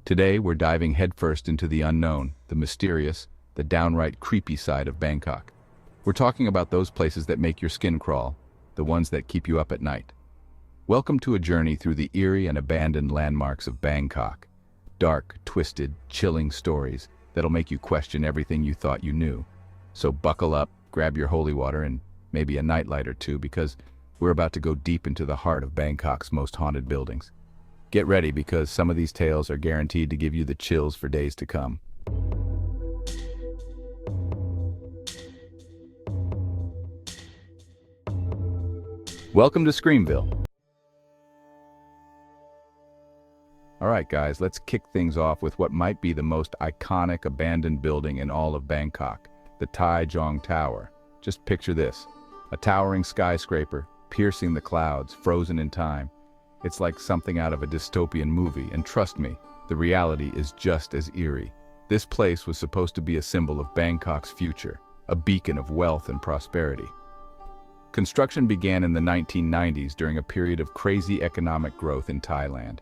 Today, we're diving headfirst into the unknown, the mysterious, the downright creepy side of Bangkok. We're talking about those places that make your skin crawl, the ones that keep you up at night. Welcome to a journey through the eerie and abandoned landmarks of Bangkok. Dark, twisted, chilling stories that'll make you question everything you thought you knew. So buckle up, grab your holy water, and maybe a nightlight or two, because we're about to go deep into the heart of Bangkok's most haunted buildings. Get ready, because some of these tales are guaranteed to give you the chills for days to come. Welcome to Screamville. Alright guys, let's kick things off with what might be the most iconic abandoned building in all of Bangkok, the Sathorn Tower. Just picture this, a towering skyscraper, piercing the clouds, frozen in time. It's like something out of a dystopian movie, and trust me, the reality is just as eerie. This place was supposed to be a symbol of Bangkok's future, a beacon of wealth and prosperity. Construction began in the 1990s during a period of crazy economic growth in Thailand.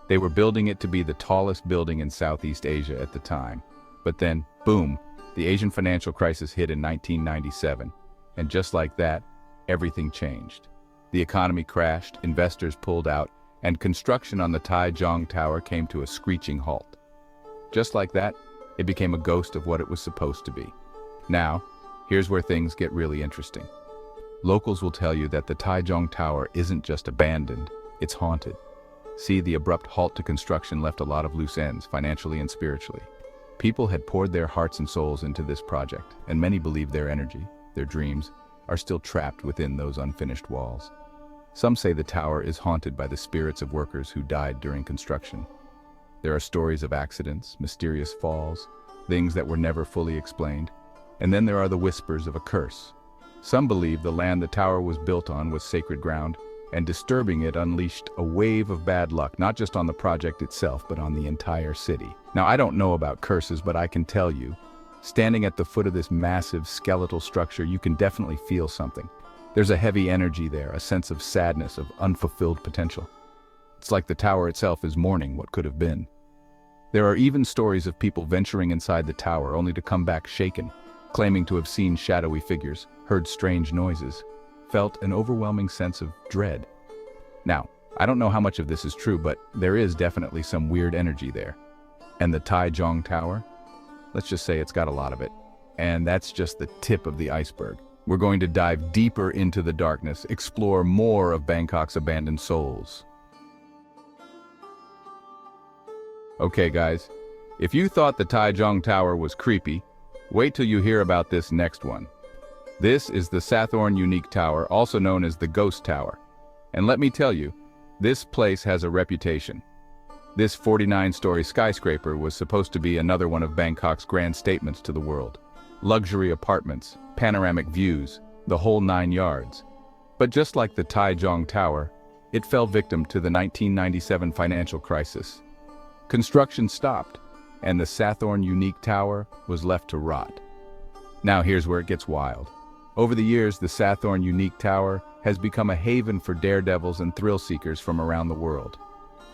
They were building it to be the tallest building in Southeast Asia at the time. But then, boom, the Asian financial crisis hit in 1997. And just like that, everything changed. The economy crashed, investors pulled out, and construction on the Sathorn Tower came to a screeching halt. Just like that, it became a ghost of what it was supposed to be. Now, here's where things get really interesting. Locals will tell you that the Sathorn Tower isn't just abandoned, it's haunted. See, the abrupt halt to construction left a lot of loose ends, financially and spiritually. People had poured their hearts and souls into this project, and many believe their energy, their dreams, are still trapped within those unfinished walls. Some say the tower is haunted by the spirits of workers who died during construction. There are stories of accidents, mysterious falls, things that were never fully explained. And then there are the whispers of a curse. Some believe the land the tower was built on was sacred ground, and disturbing it unleashed a wave of bad luck, not just on the project itself, but on the entire city. Now, I don't know about curses, but I can tell you, standing at the foot of this massive skeletal structure, you can definitely feel something. There's a heavy energy there, a sense of sadness, of unfulfilled potential. It's like the tower itself is mourning what could have been. There are even stories of people venturing inside the tower only to come back shaken, claiming to have seen shadowy figures, heard strange noises, felt an overwhelming sense of dread. Now, I don't know how much of this is true, but there is definitely some weird energy there. And the Sathorn Tower? Let's just say it's got a lot of it. And that's just the tip of the iceberg. We're going to dive deeper into the darkness, explore more of Bangkok's abandoned souls. Okay guys, if you thought the Sathorn Tower was creepy, wait till you hear about this next one. This is the Sathorn Unique Tower, also known as the Ghost Tower. And let me tell you, this place has a reputation. This 49-story skyscraper was supposed to be another one of Bangkok's grand statements to the world. Luxury apartments, panoramic views, the whole 9 yards. But just like the Sathorn Tower, it fell victim to the 1997 financial crisis. Construction stopped, and the Sathorn Unique Tower was left to rot. Now here's where it gets wild. Over the years, the Sathorn Unique Tower has become a haven for daredevils and thrill seekers from around the world.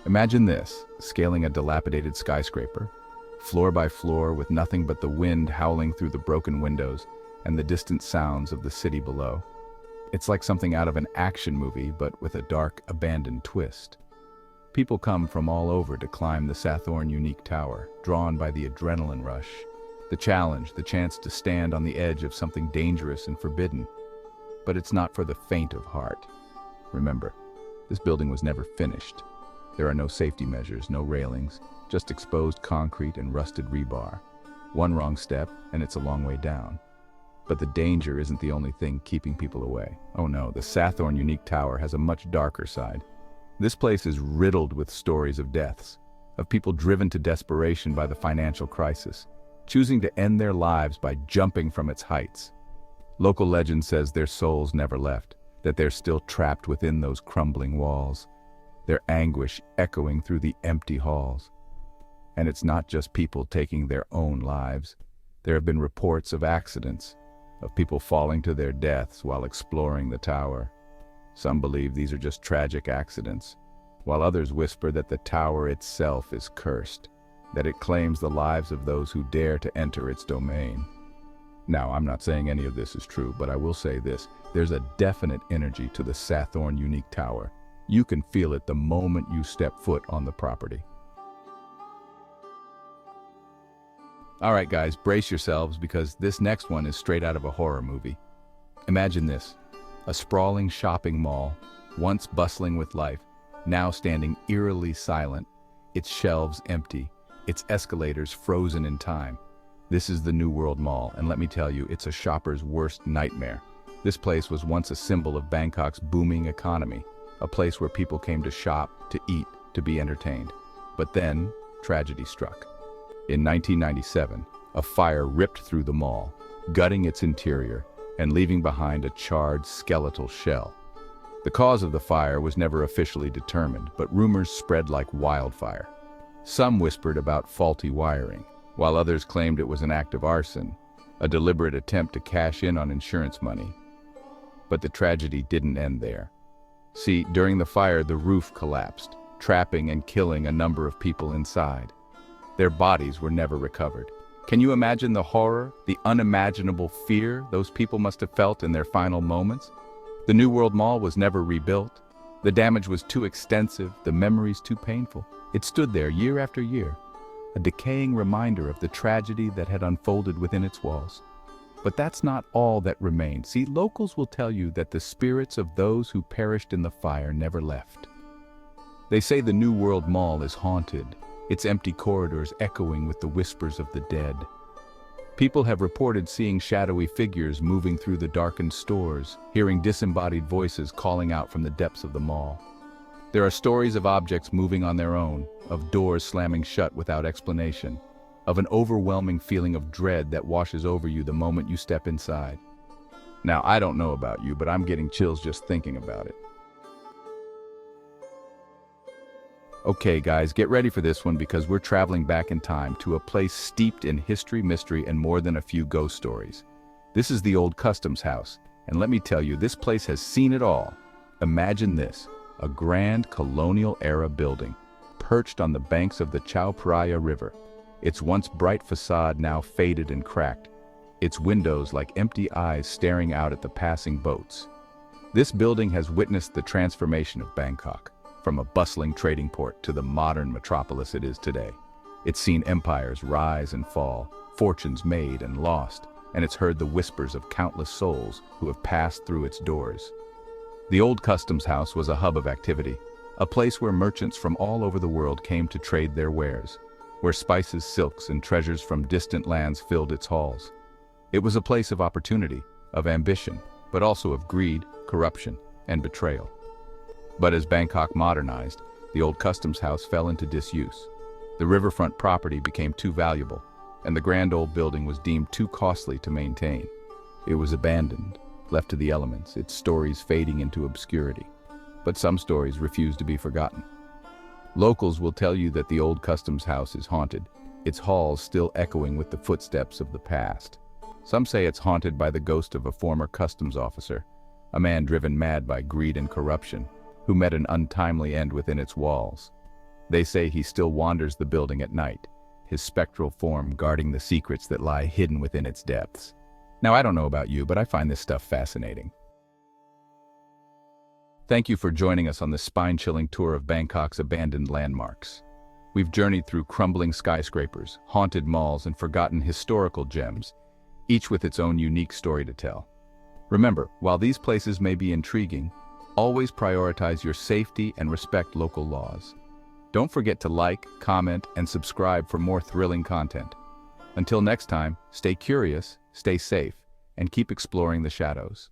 Imagine this, scaling a dilapidated skyscraper, floor by floor, with nothing but the wind howling through the broken windows and the distant sounds of the city below. It's like something out of an action movie, but with a dark, abandoned twist. People come from all over to climb the Sathorn Unique Tower, drawn by the adrenaline rush, the challenge, the chance to stand on the edge of something dangerous and forbidden. But it's not for the faint of heart. Remember, this building was never finished. There are no safety measures, no railings, just exposed concrete and rusted rebar. One wrong step, and it's a long way down. But the danger isn't the only thing keeping people away. Oh no, the Sathorn Unique Tower has a much darker side. This place is riddled with stories of deaths, of people driven to desperation by the financial crisis, choosing to end their lives by jumping from its heights. Local legend says their souls never left, that they're still trapped within those crumbling walls, their anguish echoing through the empty halls. And it's not just people taking their own lives. There have been reports of accidents, of people falling to their deaths while exploring the tower. Some believe these are just tragic accidents, while others whisper that the tower itself is cursed, that it claims the lives of those who dare to enter its domain. Now, I'm not saying any of this is true, but I will say this. There's a definite energy to the Sathorn Unique Tower. You can feel it the moment you step foot on the property. All right, guys, brace yourselves because this next one is straight out of a horror movie. Imagine this: a sprawling shopping mall, once bustling with life, now standing eerily silent, its shelves empty, its escalators frozen in time. This is the New World Mall, and let me tell you, it's a shopper's worst nightmare. This place was once a symbol of Bangkok's booming economy, a place where people came to shop, to eat, to be entertained. But then, tragedy struck. In 1997, a fire ripped through the mall, gutting its interior and leaving behind a charred skeletal shell. The cause of the fire was never officially determined, but rumors spread like wildfire. Some whispered about faulty wiring, while others claimed it was an act of arson, a deliberate attempt to cash in on insurance money. But the tragedy didn't end there. See, during the fire, the roof collapsed, trapping and killing a number of people inside. Their bodies were never recovered. Can you imagine the horror, the unimaginable fear those people must have felt in their final moments? The New World Mall was never rebuilt. The damage was too extensive, the memories too painful. It stood there year after year, a decaying reminder of the tragedy that had unfolded within its walls. But that's not all that remained. See, locals will tell you that the spirits of those who perished in the fire never left. They say the New World Mall is haunted, its empty corridors echoing with the whispers of the dead. People have reported seeing shadowy figures moving through the darkened stores, hearing disembodied voices calling out from the depths of the mall. There are stories of objects moving on their own, of doors slamming shut without explanation, of an overwhelming feeling of dread that washes over you the moment you step inside. Now, I don't know about you, but I'm getting chills just thinking about it. Okay, guys, get ready for this one because we're traveling back in time to a place steeped in history, mystery, and more than a few ghost stories. This is the old customs house, and let me tell you, this place has seen it all. Imagine this: a grand colonial-era building, perched on the banks of the Chao Phraya River. Its once bright facade now faded and cracked, its windows like empty eyes staring out at the passing boats. This building has witnessed the transformation of Bangkok, from a bustling trading port to the modern metropolis it is today. It's seen empires rise and fall, fortunes made and lost, and it's heard the whispers of countless souls who have passed through its doors. The old customs house was a hub of activity, a place where merchants from all over the world came to trade their wares, where spices, silks, and treasures from distant lands filled its halls. It was a place of opportunity, of ambition, but also of greed, corruption, and betrayal. But as Bangkok modernized, the old customs house fell into disuse. The riverfront property became too valuable, and the grand old building was deemed too costly to maintain. It was abandoned, left to the elements, its stories fading into obscurity. But some stories refuse to be forgotten. Locals will tell you that the old customs house is haunted, its halls still echoing with the footsteps of the past. Some say it's haunted by the ghost of a former customs officer, a man driven mad by greed and corruption, who met an untimely end within its walls. They say he still wanders the building at night, his spectral form guarding the secrets that lie hidden within its depths. Now, I don't know about you, but I find this stuff fascinating. Thank you for joining us on this spine-chilling tour of Bangkok's abandoned landmarks. We've journeyed through crumbling skyscrapers, haunted malls, and forgotten historical gems, each with its own unique story to tell. Remember, while these places may be intriguing, always prioritize your safety and respect local laws. Don't forget to like, comment, and subscribe for more thrilling content. Until next time, stay curious, stay safe, and keep exploring the shadows.